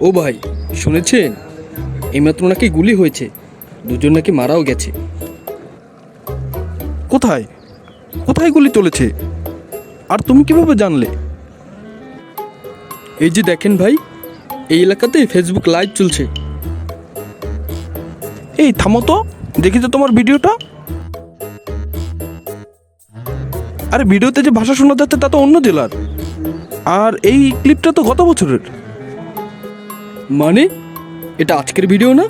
ও ভাই, শুনেছেন এইমাত্র নাকি গুলি হয়েছে, দুজন নাকি মারাও গেছে। কোথায় কোথায় গুলি চলেছে? আর তুমি কিভাবে জানলে? এই যে দেখেন ভাই, এই এলাকাতে ফেসবুক লাইভ চলছে। এই থামো তো, দেখি তো তোমার ভিডিওটা। আরে ভিডিওতে যে ভাষা শোনা যাচ্ছে তা তো অন্য জেলার, আর এই ক্লিপটা তো গত বছরের। মানে এটা আজকের ভিডিও না?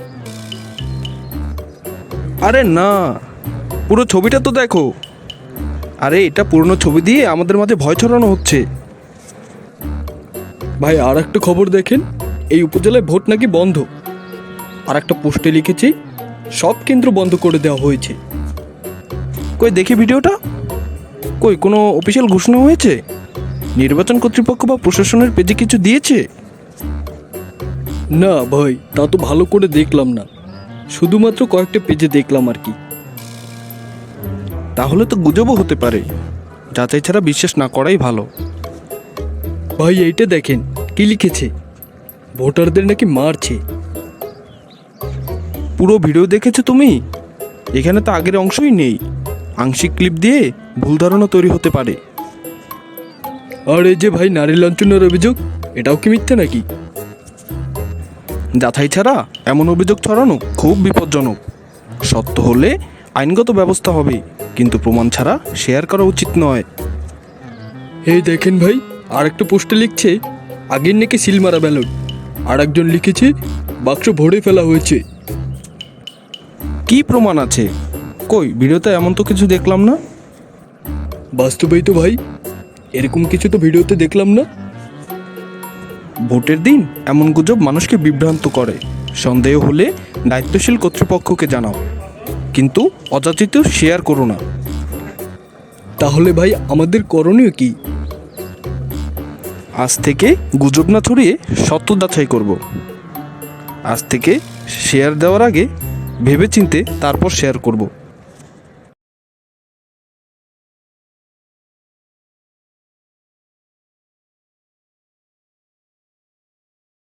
আরে না, পুরো ছবিটা তো দেখো। আরে এটা পুরনো ছবি দিয়ে আমাদের মাঝে ভয় ছড়ানো হচ্ছে। ভাই আর একটা খবর দেখেন, এই উপজেলায় ভোট নাকি বন্ধ। আর একটা পোস্টে লিখেছি সব কেন্দ্র বন্ধ করে দেওয়া হয়েছে। কই দেখি ভিডিওটা। কই কোনো অফিসিয়াল ঘোষণা হয়েছে? নির্বাচন কর্তৃপক্ষ বা প্রশাসনের পেজে কিছু দিয়েছে? না ভাই, তা তো ভালো করে দেখলাম না, শুধুমাত্র কয়েকটা পেজে দেখলাম আর কি। তাহলে তো গুজবও হতে পারে, যাচাই ছাড়া বিশ্বাস না করাই ভালো। ভাই এইটা দেখেন কি লিখেছে, ভোটারদের নাকি মারছে। পুরো ভিডিও দেখেছো তুমি? এখানে তো আগের অংশই নেই, আংশিক ক্লিপ দিয়ে ভুল ধারণা তৈরি হতে পারে। আর এই যে ভাই নারী লাঞ্ছনার অভিযোগ, এটাও কি মিথ্যা নাকি? যাচাই ছাড়া এমন অভিযোগ ছড়ানো খুব বিপজ্জনক। সত্য হলে আইনগত ব্যবস্থা হবে, কিন্তু প্রমাণ ছাড়া শেয়ার করা উচিত নয়। এই দেখেন ভাই, আর একটা পোস্টে লিখছে আগের নাকি সিল মারা ব্যালট, আর একজন লিখেছে বাক্স ভরে ফেলা হয়েছে। কি প্রমাণ আছে? কই ভিডিওতে এমন তো কিছু দেখলাম না। বাস্তবেই তো ভাই এরকম কিছু তো ভিডিওতে দেখলাম না। ভোটের দিন এমন গুজব মানুষকে বিভ্রান্ত করে। সন্দেহ হলে দায়িত্বশীল কর্তৃপক্ষকে জানাও, কিন্তু অযাচিত শেয়ার করো না। তাহলে ভাই আমাদের করণীয় কি? আজ থেকে গুজব না ছড়িয়ে সত্য যাচাই করব। আজ থেকে শেয়ার দেওয়ার আগে ভেবেচিন্তে তারপর শেয়ার করব।